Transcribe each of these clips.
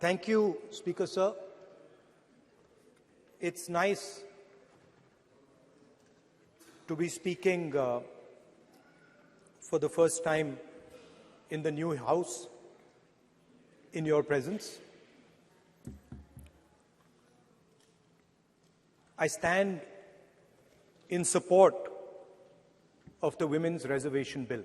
Thank you, Speaker Sir. It's nice to be speaking for the first time in the new House in your presence. I stand in support of the Women's Reservation Bill.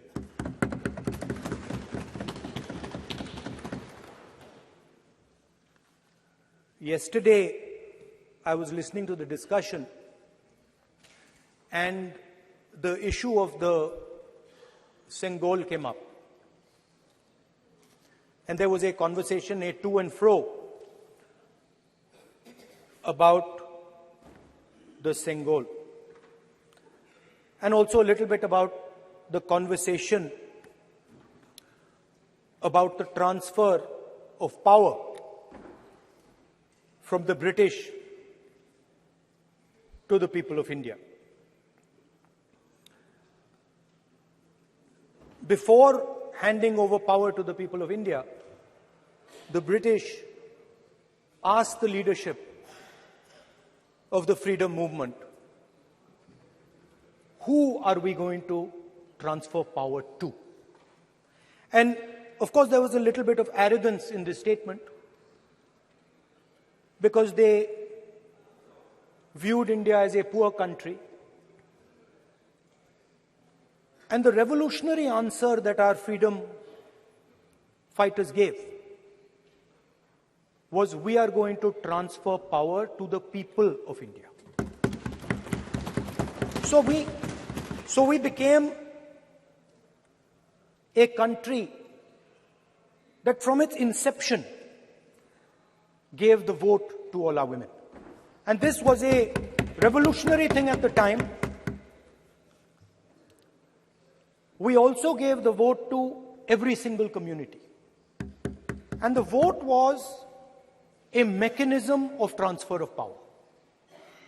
Yesterday, I was listening to the discussion, and the issue of the Sengol came up. And there was a conversation, a to and fro, about the Sengol. And also a little bit about the conversation about the transfer of power from the British to the people of India. Before handing over power to the people of India, the British asked the leadership of the freedom movement, who are we going to transfer power to? And of course, there was a little bit of arrogance in this statement, because they viewed India as a poor country. And the revolutionary answer that our freedom fighters gave was, we are going to transfer power to the people of India. So we became a country that from its inception gave the vote to all our women. And this was a revolutionary thing at the time. We also gave the vote to every single community. And the vote was a mechanism of transfer of power.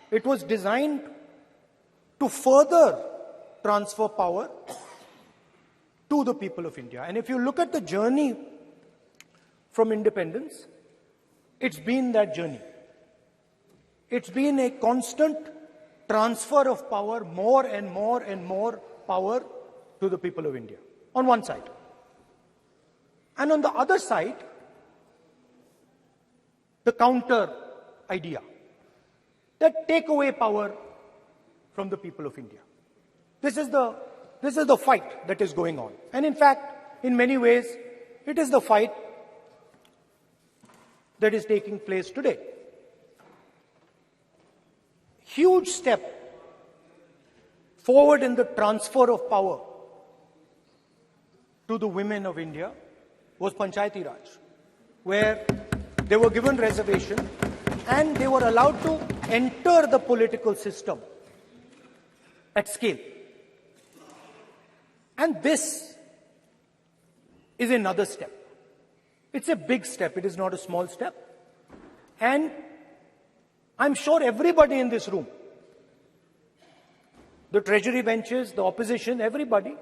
It was designed to further transfer power to the people of India. And if you look at the journey from independence, it's been that journey. It's been a constant transfer of power, more and more and more power to the people of India, on one side. And on the other side, the counter idea, that take away power from the people of India. This is the fight that is going on. And in fact, in many ways, it is the fight that is taking place today. Huge step forward in the transfer of power to the women of India was Panchayati Raj, where they were given reservation and they were allowed to enter the political system at scale. And this is another step. It's a big step. It is not a small step. And I'm sure everybody in this room, the treasury benches, the opposition, everybody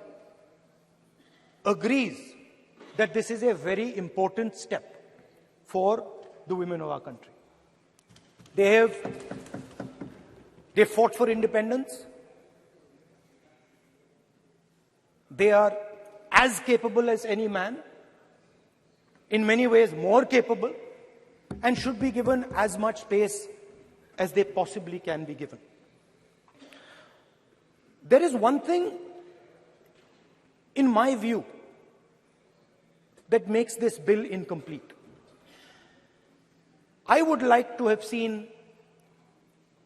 agrees that this is a very important step for the women of our country. They fought for independence. They are as capable as any man, in many ways more capable, and should be given as much space as they possibly can be given. There is one thing, in my view, that makes this bill incomplete. I would like to have seen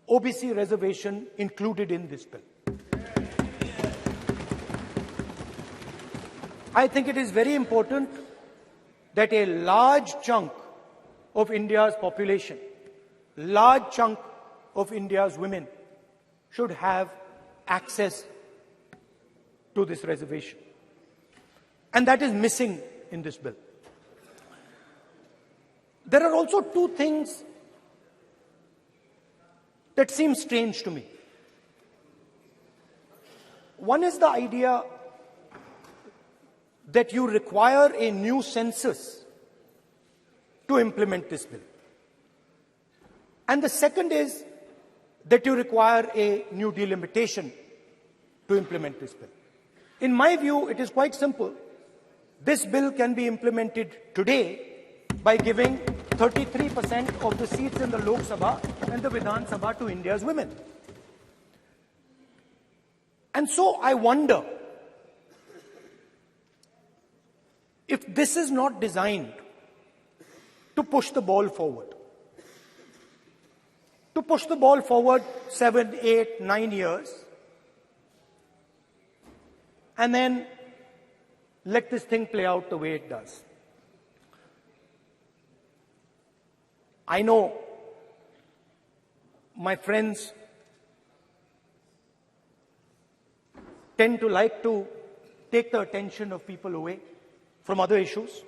OBC reservation included in this bill. I think it is very important that a large chunk of India's population, large chunk of India's women should have access to this reservation. And that is missing in this bill. There are also two things that seem strange to me. One is the idea that you require a new census to implement this bill. And the second is that you require a new delimitation to implement this bill. In my view, it is quite simple. This bill can be implemented today by giving 33% of the seats in the Lok Sabha and the Vidhan Sabha to India's women. And so I wonder if this is not designed to push the ball forward. To push the ball forward 7, 8, 9 years, and then let this thing play out the way it does. I know my friends tend to like to take the attention of people away from other issues.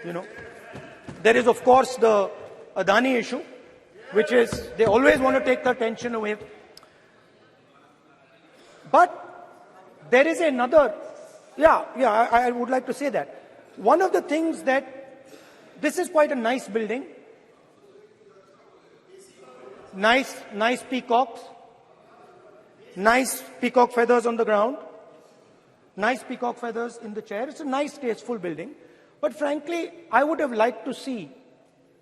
You know, there is of course the Adani issue, which is they always want to take the attention away. But there is another, I would like to say that. One of the things that, this is quite a nice building. Nice peacocks. Nice peacock feathers on the ground. Nice peacock feathers in the chair. It's a nice, tasteful building. But frankly, I would have liked to see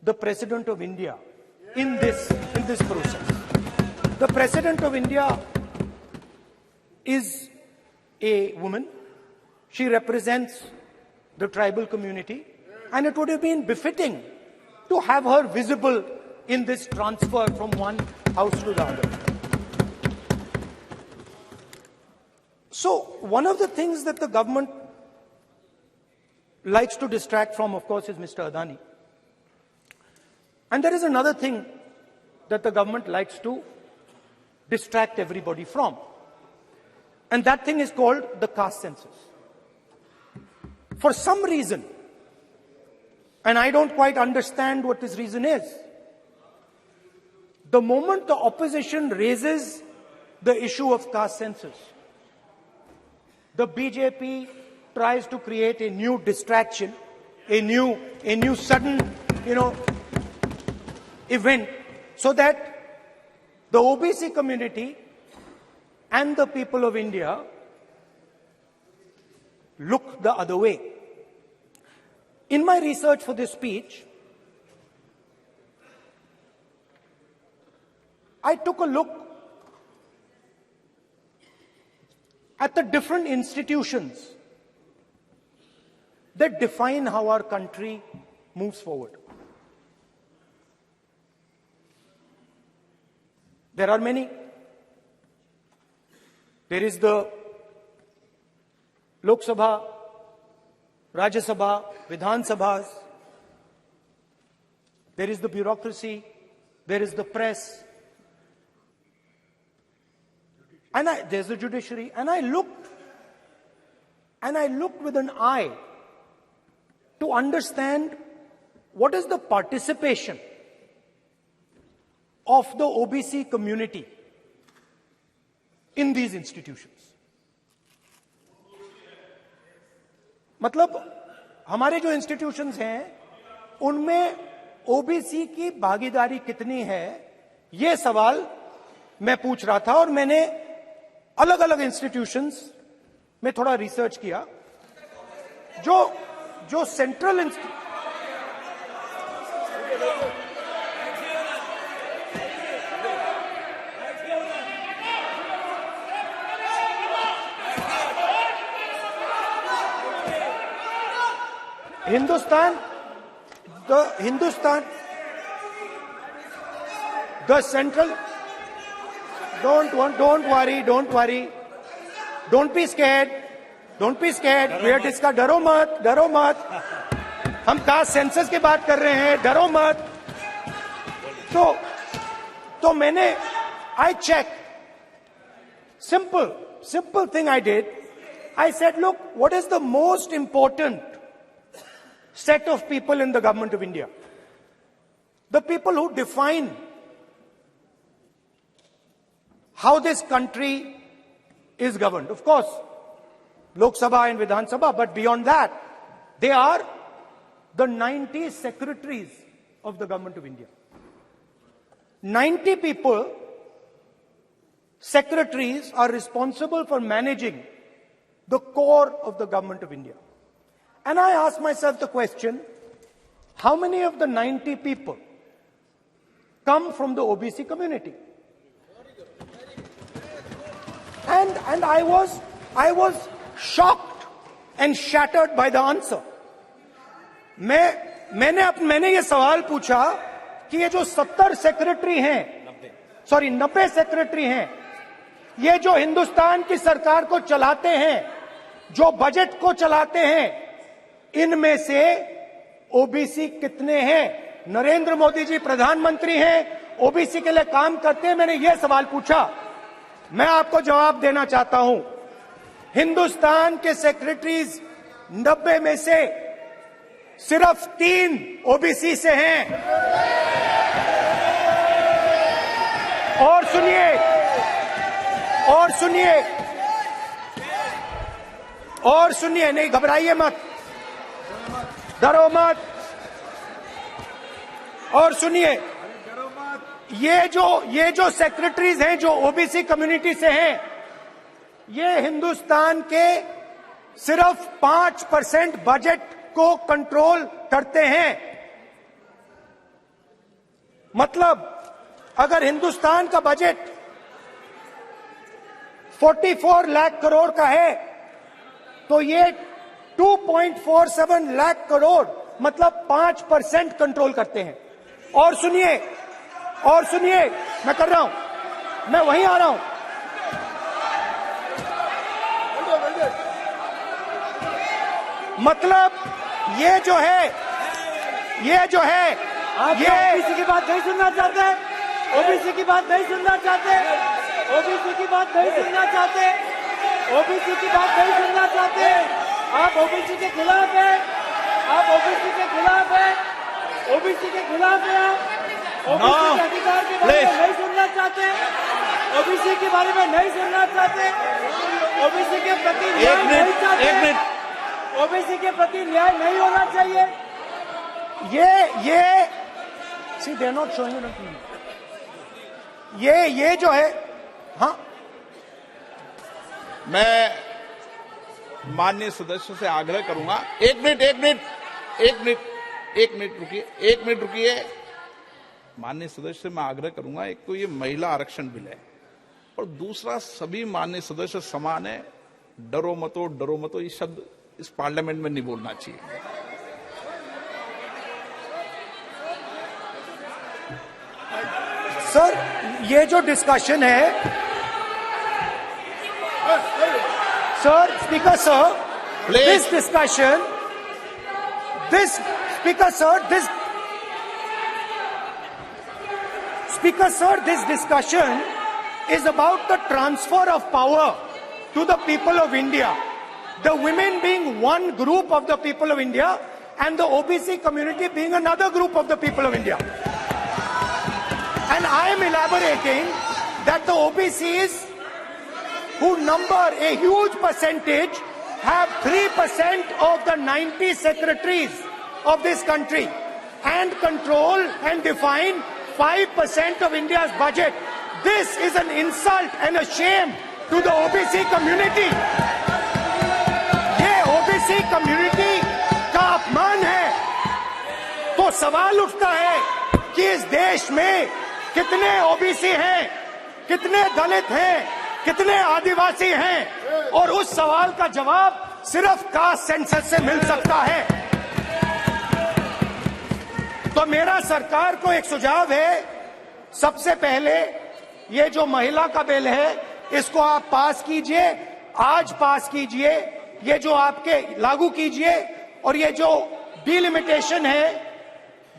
the President of India in this process. The President of India is a woman. She represents the tribal community, and it would have been befitting to have her visible in this transfer from one house to the other. So one of the things that the government likes to distract from, of course, is Mr. Adani. And there is another thing that the government likes to distract everybody from. And that thing is called the caste census. For some reason, and I don't quite understand what this reason is, the moment the opposition raises the issue of caste census, the BJP tries to create a new distraction, a new sudden, event, so that the OBC community and the people of India look the other way. In my research for this speech, I took a look at the different institutions that define how our country moves forward. There are many. There is the Lok Sabha, Rajya Sabha, Vidhan Sabhas. There is the bureaucracy. There is the press. And there's the judiciary. And I looked with an eye to understand what is the participation of the OBC community in these institutions. मतलब हमारे जो institutions हैं उनमें OBC की भागीदारी कितनी है, ये सवाल मैं पूछ रहा था और मैंने अलग अलग इंस्टीट्यूशंस में थोड़ा रिसर्च किया. जो central the central, don't worry, don't be scared, we are discussing, डरो मत, हम कास्ट सेंसस की बात कर रहे हैं, डरो मत. तो मैंने, I checked, simple thing I did. I said, look, what is the most important set of people in the government of India? The people who define how this country is governed. Of course, Lok Sabha and Vidhan Sabha, but beyond that, they are the 90 secretaries of the government of India. 90 people, secretaries, are responsible for managing the core of the government of India. And I ask myself the question, how many of the 90 people come from the OBC community? And I was shocked and shattered by the answer. मैंने ये सवाल पूछा कि ये जो 70 secretary हैं, 90 secretary हैं, ये जो हिंदुस्तान की सरकार को चलाते हैं, जो बजट को चलाते हैं, इनमें से ओबीसी कितने हैं? नरेंद्र मोदी जी प्रधानमंत्री हैं, ओबीसी के लिए काम करते हैं। मैंने ये सवाल पूछा। मैं आपको जवाब देना चाहता हूं, हिंदुस्तान के सेक्रेटरीज 90 में से सिर्फ 3 ओबीसी से हैं। और सुनिए, नहीं घबराइए मत, डरो मत। और सुनिए, ये जो सेक्रेटरीज हैं जो ओबीसी कम्युनिटी से हैं, ये हिंदुस्तान के सिर्फ 5% बजट को कंट्रोल करते हैं। मतलब अगर हिंदुस्तान का बजट 44 लाख करोड़ का है, तो ये 2.47 लाख करोड़ मतलब 5% कंट्रोल करते हैं। और सुनिए, मैं कर रहा हूं, मैं वहीं आ रहा हूं। मतलब ये जो है ओबीसी की बात नहीं सुनना चाहते, ओबीसी की बात नहीं सुनना चाहते, ओबीसी की बात नहीं सुनना चाहते, ओबीसी की बात नहीं सुनना चाहते। आप ओबीसी के खिलाफ हैं, आप ओबीसी के खिलाफ हैं, ओबीसी के खिलाफ हैं। ओबीसी के अधिकार के बारे में नहीं सुनना चाहते, ओबीसी के बारे में नहीं सुनना चाहते, ओबीसी के प्रति न्याय नहीं चाहते, ओबीसी के प्रति न्याय नहीं होना चाहिए। ये सी दे नॉट शोइंग ये जो है, हाँ, मैं माननीय सदस्य से आग्रह करूंगा, एक मिनट रुकिए। माननीय सदस्य से मैं आग्रह करूंगा, एक तो ये महिला आरक्षण बिल है, और दूसरा सभी माननीय सदस्य समान है। डरो मतो ये शब्द इस पार्लियामेंट में नहीं बोलना चाहिए। सर, ये जो डिस्कशन है, sir, speaker sir, this discussion, this discussion is about the transfer of power to the people of India. The women being one group of the people of India and the OBC community being another group of the people of India. And I am elaborating that the OBCs, who number a huge percentage, have 3% of the 90 secretaries of this country and control and define 5% of India's budget. This is an insult and a shame to the OBC community. ये OBC community का अपमान है। तो सवाल उठता है कि इस देश में कितने ओबीसी हैं, कितने दलित हैं, कितने आदिवासी हैं, और उस सवाल का जवाब सिर्फ कास्ट सेंसस से मिल सकता है। तो मेरा सरकार को एक सुझाव है, सबसे पहले ये जो महिला का बिल है, इसको आप पास कीजिए, आज पास कीजिए, ये जो आपके लागू कीजिए, और ये जो डिलिमिटेशन है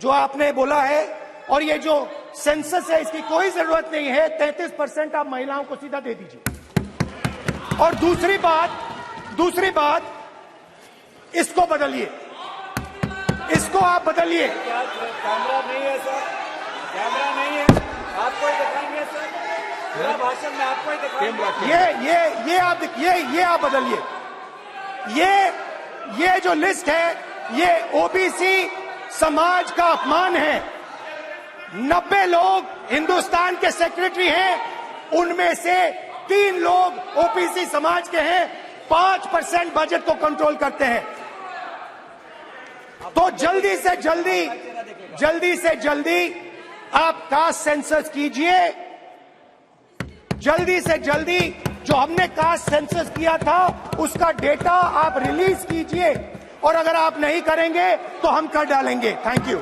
जो आपने बोला है, और ये जो सेंसस है, इसकी कोई जरूरत नहीं है। 33% आप महिलाओं को सीधा दे दीजिए। और दूसरी बात, इसको बदलिए, इसको आप बदलिए। कैमरा नहीं है सर, कैमरा नहीं है, आपको ही दिखाएंगे सर, पूरा भाषण में आपको ही दिखाएंगे। ये आप बदलिए। ये जो लिस्ट है, ये ओबीसी समाज का अपमान है। 90 लोग हिंदुस्तान के सेक्रेटरी हैं, उनमें से 3 लोग ओबीसी समाज के हैं, 5% बजट को कंट्रोल करते हैं। तो जल्दी से जल्दी आप कास्ट सेंसस कीजिए, जल्दी से जल्दी जो हमने कास्ट सेंसस किया था उसका डेटा आप रिलीज कीजिए, और अगर आप नहीं करेंगे तो हम कर डालेंगे। Thank you.